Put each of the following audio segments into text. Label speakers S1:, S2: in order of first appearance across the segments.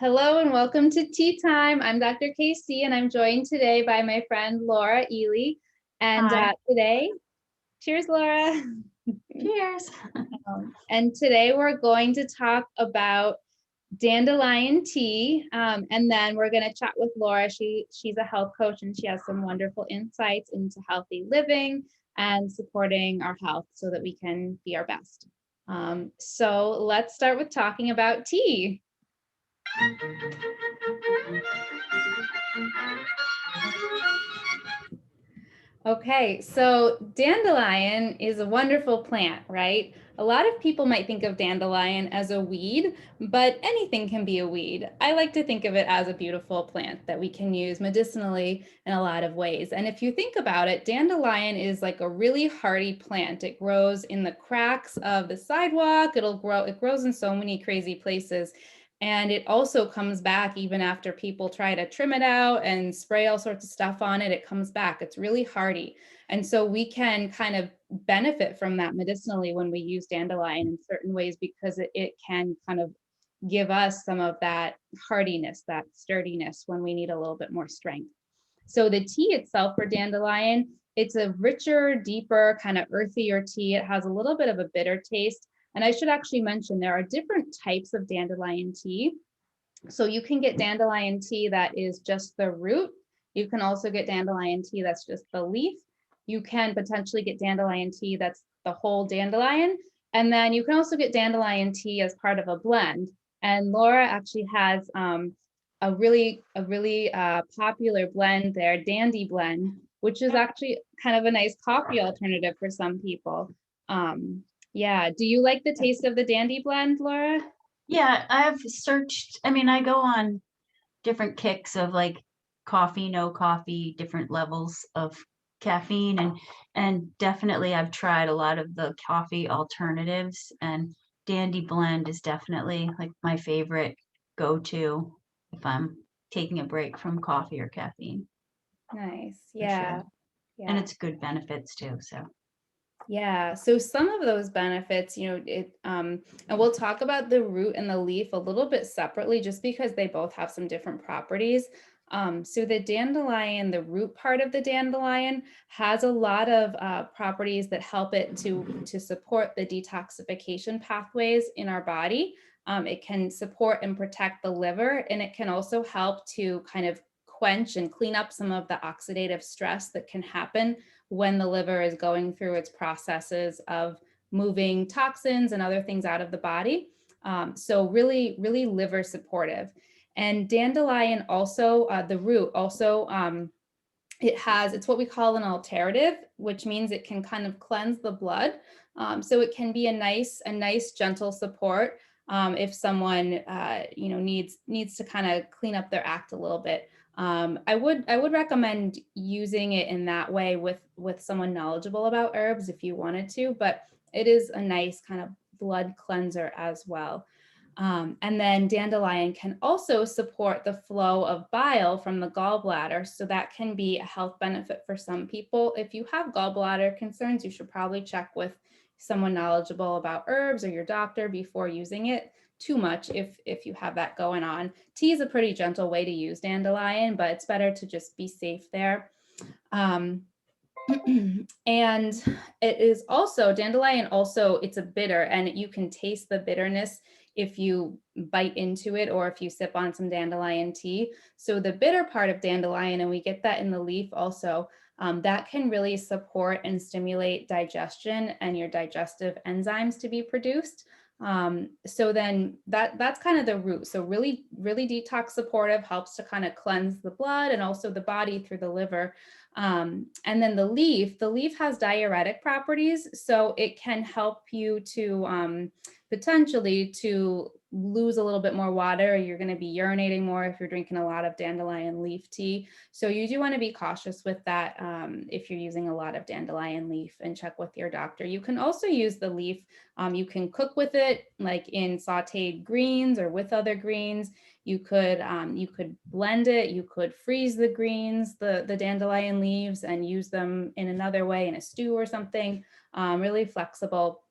S1: Hello and welcome to Tea Time. I'm Dr. Casey and I'm joined today by my friend Laura Ely. And
S2: Hi.
S1: today, cheers, Laura.
S2: Cheers.
S1: And today we're going to talk about dandelion tea. And then we're going to chat with Laura. She's a health coach and she has some wonderful insights into healthy living and supporting our health so that we can be our best. So let's start with talking about tea. Okay, so dandelion is a wonderful plant, right? A lot of people might think of dandelion as a weed, but anything can be a weed. I like to think of it as a beautiful plant that we can use medicinally in a lot of ways. And if you think about it, dandelion is like a really hardy plant. It grows in the cracks of the sidewalk. It grows in so many crazy places. And it also comes back even after people try to trim it out and spray all sorts of stuff on it. It comes back. It's really hardy. And so we can kind of benefit from that medicinally when we use dandelion in certain ways because it can kind of give us some of that hardiness, that sturdiness when we need a little bit more strength. So the tea itself for dandelion, it's a richer, deeper, kind of earthier tea. It has a little bit of a bitter taste. And I should actually mention there are different types of dandelion tea. So you can get dandelion tea that is just the root. You can also get dandelion tea that's just the leaf. You can potentially get dandelion tea that's the whole dandelion. And then you can also get dandelion tea as part of a blend. And Laura actually has a really popular blend there, Dandy Blend, which is actually kind of a nice coffee alternative for some people. Yeah, do you like the taste of the Dandy Blend, Laura?
S2: Yeah, I've searched, I go on different kicks of like coffee, no coffee, different levels of caffeine and definitely I've tried a lot of the coffee alternatives and Dandy Blend is definitely like my favorite go-to if I'm taking a break from coffee or caffeine
S1: Nice.
S2: for
S1: Yeah.
S2: sure. And
S1: Yeah.
S2: it's good benefits too, so.
S1: Yeah. So some of those benefits, and we'll talk about the root and the leaf a little bit separately just because they both have some different properties. So the dandelion, the root part of the dandelion has a lot of properties that help it to support the detoxification pathways in our body. It can support and protect the liver, and it can also help to kind of quench and clean up some of the oxidative stress that can happen when the liver is going through its processes of moving toxins and other things out of the body. So really, really liver supportive. And dandelion also, the root also, it's what we call an alterative, which means it can kind of cleanse the blood. So it can be a nice gentle support if someone needs to kind of clean up their act a little bit. I would recommend using it in that way with someone knowledgeable about herbs if you wanted to, but it is a nice kind of blood cleanser as well. And then dandelion can also support the flow of bile from the gallbladder. So that can be a health benefit for some people. If you have gallbladder concerns, you should probably check with someone knowledgeable about herbs or your doctor before using it too much if you have that going on. Tea is a pretty gentle way to use dandelion, but it's better to just be safe there. And it is also dandelion also it's a bitter and you can taste the bitterness if you bite into it or if you sip on some dandelion tea. So the bitter part of dandelion, and we get that in the leaf also, that can really support and stimulate digestion and your digestive enzymes to be produced. So then that's kind of the root. So really detox supportive, helps to kind of cleanse the blood and also the body through the liver. And then the leaf has diuretic properties, so it can help you to potentially to lose a little bit more water. You're going to be urinating more if you're drinking a lot of dandelion leaf tea. So you do want to be cautious with that if you're using a lot of dandelion leaf, and check with your doctor. You can also use the leaf. You can cook with it like in sauteed greens or with other greens. You could blend it. You could freeze the greens, the dandelion leaves, and use them in another way in a stew or something. Really flexible.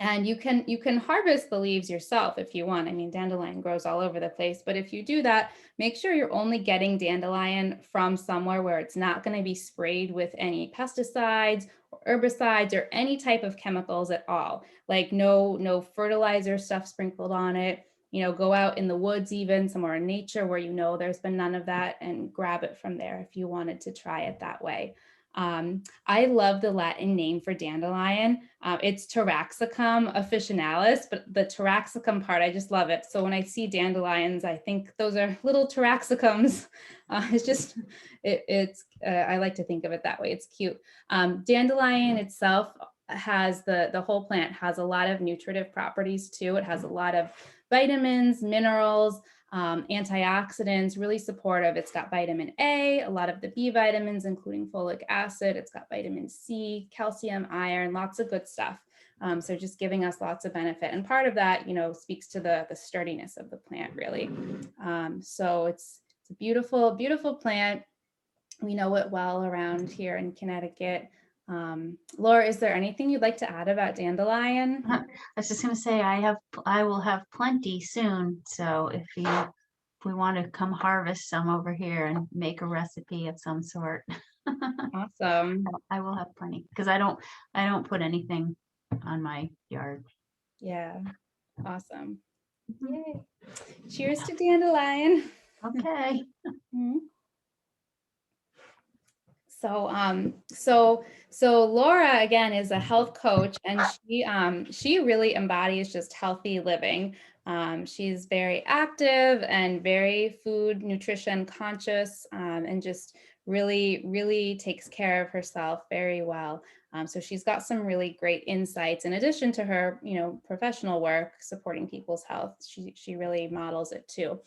S1: And you can harvest the leaves yourself if you want. I mean, dandelion grows all over the place, but if you do that, make sure you're only getting dandelion from somewhere where it's not going to be sprayed with any pesticides or herbicides or any type of chemicals at all. Like no fertilizer stuff sprinkled on it. Go out in the woods, even somewhere in nature where there's been none of that, and grab it from there if you wanted to try it that way. I love the Latin name for dandelion. It's Taraxacum officinalis, but the Taraxacum part, I just love it. So when I see dandelions, I think those are little Taraxacums. It's just, I like to think of it that way. It's cute. Dandelion itself has the whole plant has a lot of nutritive properties too. It has a lot of vitamins, minerals, antioxidants, really supportive. It's got vitamin A, a lot of the B vitamins, including folic acid. It's got vitamin C, calcium, iron, lots of good stuff. So just giving us lots of benefit. And part of that, speaks to the sturdiness of the plant, really. So it's a beautiful, beautiful plant. We know it well around here in Connecticut. Laura, is there anything you'd like to add about dandelion?
S2: I was just gonna say, I will have plenty soon. So if we want to come harvest some over here and make a recipe of some sort,
S1: Awesome.
S2: I will have plenty because I don't put anything on my yard.
S1: Yeah, awesome.
S2: Mhm.
S1: Yay. Cheers to dandelion.
S2: Okay.
S1: Mhm. So Laura again is a health coach, and she really embodies just healthy living. She's very active and very food nutrition conscious, and just really really takes care of herself very well. So she's got some really great insights in addition to her professional work supporting people's health. She really models it too.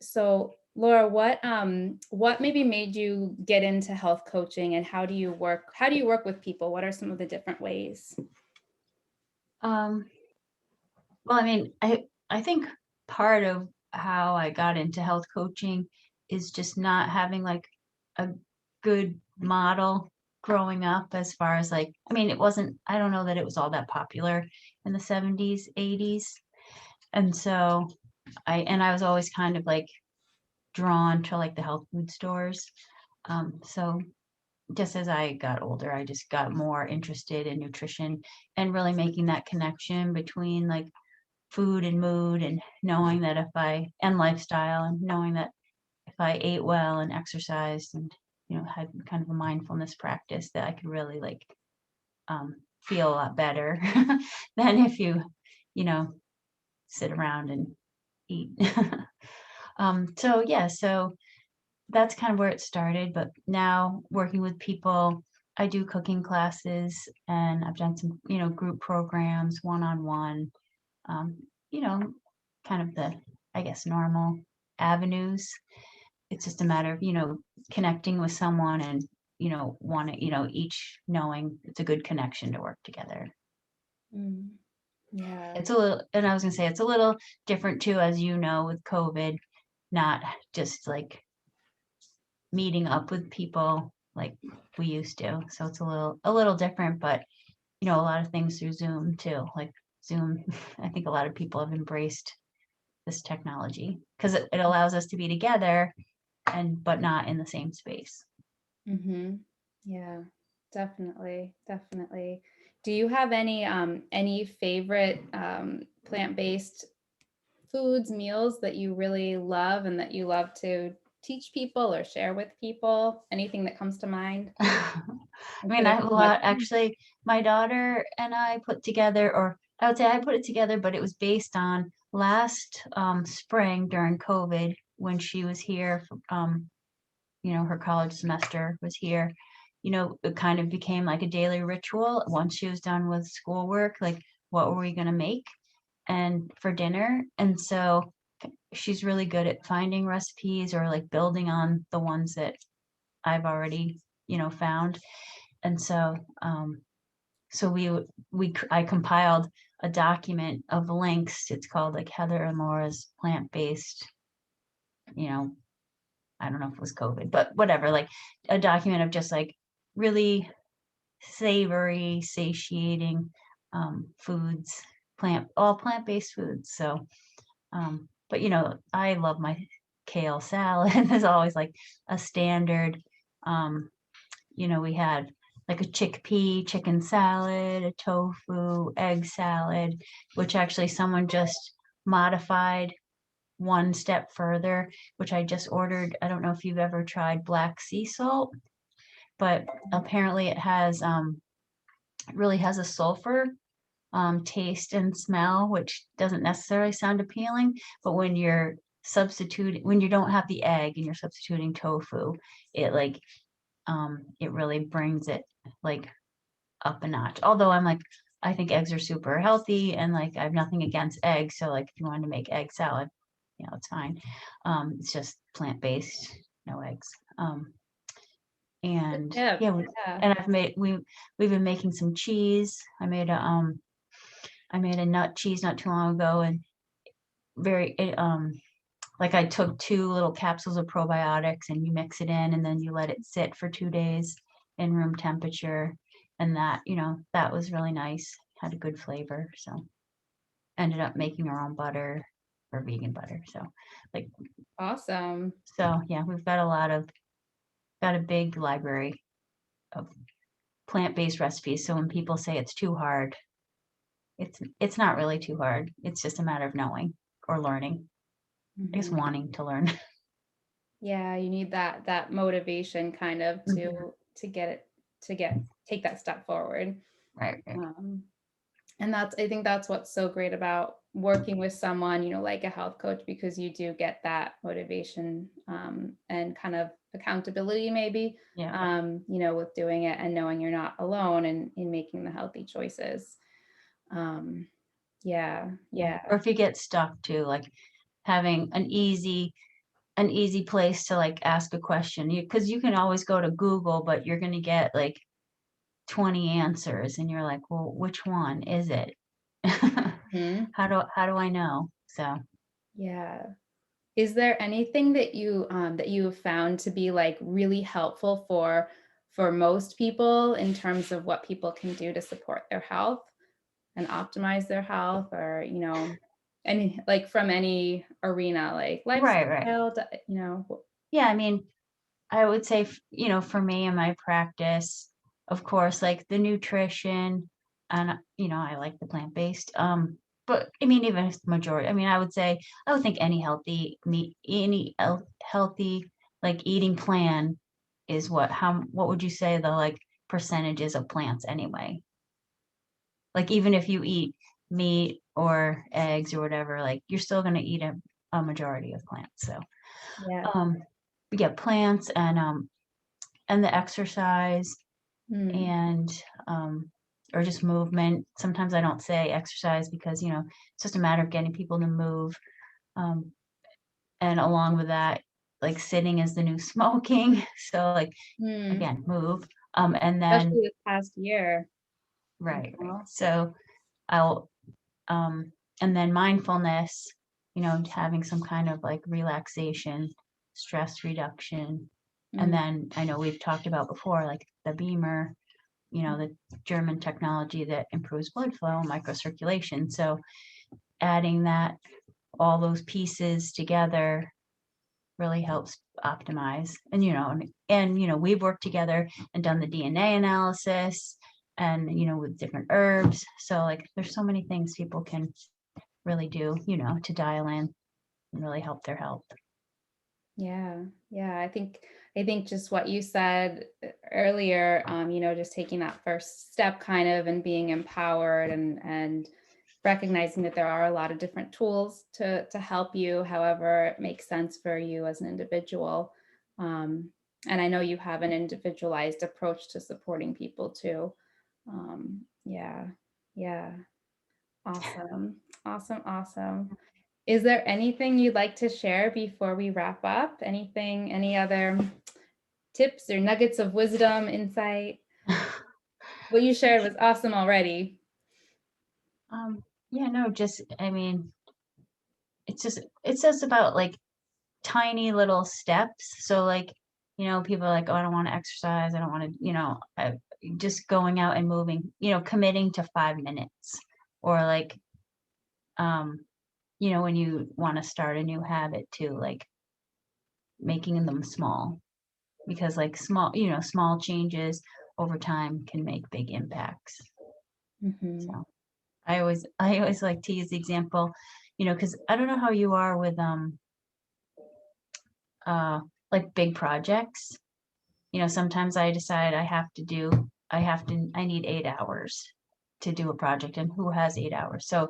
S1: So Laura, what maybe made you get into health coaching, and how do you work with people? What are some of the different ways?
S2: Um, well, I mean, I think part of how I got into health coaching is just not having like a good model growing up as far as like, I mean, I don't know that it was all that popular in the 70s, 80s. And so I was always kind of like drawn to like the health food stores. So just as I got older, I just got more interested in nutrition and really making that connection between like food and mood, and knowing that and lifestyle, and knowing that if I ate well and exercised and had kind of a mindfulness practice, that I could really like feel a lot better than if you know sit around and eat. So yeah, so that's kind of where it started. But now working with people, I do cooking classes, and I've done some group programs, one-on-one, um, you know, kind of the, I guess, normal avenues. It's just a matter of, connecting with someone, and, each knowing it's a good connection to work together.
S1: Mm, yeah.
S2: It's a little, and I was gonna say it's a little different too, as you know, with COVID, not just like meeting up with people like we used to. So it's a little different, but a lot of things through Zoom too. Like Zoom, I think a lot of people have embraced this technology because it allows us to be together but not in the same space.
S1: Mm-hmm. Yeah, definitely, definitely. Do you have any favorite plant-based foods, meals that you really love and that you love to teach people or share with people? Anything that comes to mind?
S2: I
S1: I'm sure
S2: mean, I
S1: there's
S2: have a
S1: so much.
S2: lot. Actually, my daughter and I put together, or I would say I put it together, but it was based on last spring during COVID when she was here. Her college semester was here. It kind of became like a daily ritual. Once she was done with schoolwork, like what were we going to make and for dinner? And so she's really good at finding recipes or like building on the ones that I've already, found. And so, I compiled a document of links. It's called like Heather and Laura's plant-based, you know, I don't know if it was COVID, but whatever, like a document of just like really savory, satiating foods, plant-based foods. So, but I love my kale salad. There's always like a standard. We had like a chickpea chicken salad, a tofu egg salad, which actually someone just modified one step further, which I just ordered. I don't know if you've ever tried black sea salt, but apparently it really has a sulfur taste and smell, which doesn't necessarily sound appealing. But when you don't have the egg and you're substituting tofu, it it really brings it like up a notch. Although I think eggs are super healthy, and like I have nothing against eggs. So like if you wanted to make egg salad, it's fine. It's just plant-based, no eggs. And
S1: Yeah,
S2: yeah,
S1: yeah.
S2: and we've been making some cheese. I made a nut cheese not too long ago, and like I took 2 little capsules of probiotics and you mix it in and then you let it sit for 2 days in room temperature. And that was really nice. Had a good flavor. So ended up making our own butter or vegan butter. So like,
S1: Awesome.
S2: so yeah, we've got a big library of plant-based recipes. So when people say it's too hard, it's not really too hard. It's just a matter of knowing or learning. I guess
S1: Mhm.
S2: wanting to learn.
S1: Yeah, you need that motivation kind of
S2: Mhm.
S1: to get it to get take that step forward.
S2: Right, right.
S1: Um, and I think that's what's so great about working with someone, like a health coach, because you do get that motivation, and kind of accountability maybe,
S2: Yeah.
S1: with doing it and knowing you're not alone in making the healthy choices. Um, yeah,
S2: Yeah.
S1: yeah.
S2: Or if you get stuck too, like having an easy place to like ask a question. Because you can always go to Google, but you're gonna get like 20 answers and you're like, well, which one is it?
S1: Mhm.
S2: How do I know? So
S1: Yeah. Is there anything that you have found to be like really helpful for most people in terms of what people can do to support their health and optimize their health, or any like from any arena, like
S2: right, right.
S1: lifestyle,
S2: Yeah, I mean, I would say, for me and my practice, of course, like the nutrition and, I like the plant-based. But I mean, even if the majority, I mean, I would think any healthy, like eating plan is what would you say the like percentages of plants anyway? Like even if you eat meat or eggs or whatever, like you're still going to eat a majority of plants. So,
S1: yeah.
S2: um, yeah, plants and the exercise
S1: Mm,
S2: and or just movement. Sometimes I don't say exercise because it's just a matter of getting people to move. Um, and along with that, like sitting is the new smoking. So like
S1: mm.
S2: again, move. And then
S1: Especially this past year,
S2: right, right.
S1: know?
S2: So I'll and then mindfulness, having some kind of like relaxation, stress reduction. And
S1: Mm,
S2: then I know we've talked about before, like the Beamer, the German technology that improves blood flow and microcirculation. So adding all those pieces together really helps optimize. And we've worked together and done the DNA analysis and, with different herbs. So like there's so many things people can really do, to dial in and really help their health.
S1: yeah, yeah. I think just what you said earlier, just taking that first step kind of and being empowered and recognizing that there are a lot of different tools to help you however it makes sense for you as an individual. Um, and I know you have an individualized approach to supporting people too. Yeah, yeah. Awesome. Awesome. Awesome. Is there anything you'd like to share before we wrap up? Any other tips or nuggets of wisdom, insight? What you shared was awesome already.
S2: Yeah, no, just, I mean, it's just about like tiny little steps. So like, people are like, oh, I don't want to exercise. I don't want to, just going out and moving, committing to 5 minutes, or like, when you want to start a new habit too, like making them small, because like small changes over time can make big impacts.
S1: Mhm.
S2: So I always like to use the example, because I don't know how you are with like big projects. Sometimes I decide I need 8 hours to do a project, and who has 8 hours? So,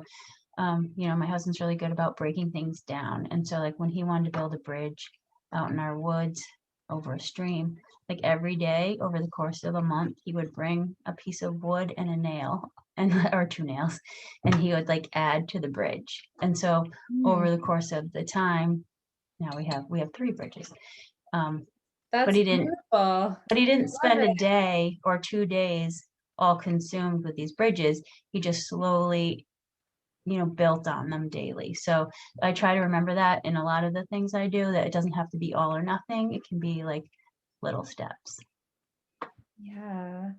S2: my husband's really good about breaking things down. And so like when he wanted to build a bridge out in our woods over a stream, like every day over the course of a month, he would bring a piece of wood and a nail and or two nails, and he would like add to the bridge. And so
S1: Mm,
S2: over the course of the time, now we have 3 bridges. But
S1: that's
S2: he didn't
S1: beautiful.
S2: but he
S1: I
S2: didn't
S1: love
S2: spend a
S1: it.
S2: day or 2 days all consumed with these bridges. He just slowly, built on them daily. So I try to remember that in a lot of the things I do, that it doesn't have to be all or nothing. It can be like little steps.
S1: Yeah.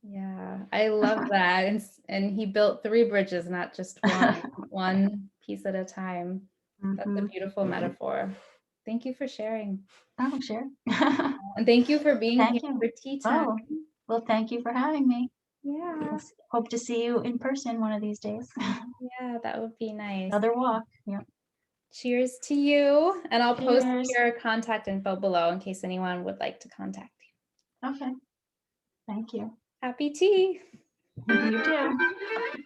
S1: Yeah. I love that. And he built 3 bridges, not just one piece at a time. That's a
S2: Hmm.
S1: beautiful metaphor. Thank you for sharing.
S2: Oh, sure.
S1: And thank you for being here
S2: Thank you.
S1: for tea time.
S2: Oh, well, thank you for having me.
S1: Yeah.
S2: Hope to see you in person one of these days.
S1: Yeah, that would be nice.
S2: Another walk. Yep.
S1: Cheers to you. And I'll post
S2: Cheers.
S1: your contact info below in case anyone would like to contact you.
S2: Okay. Thank you.
S1: Happy tea.
S2: You too.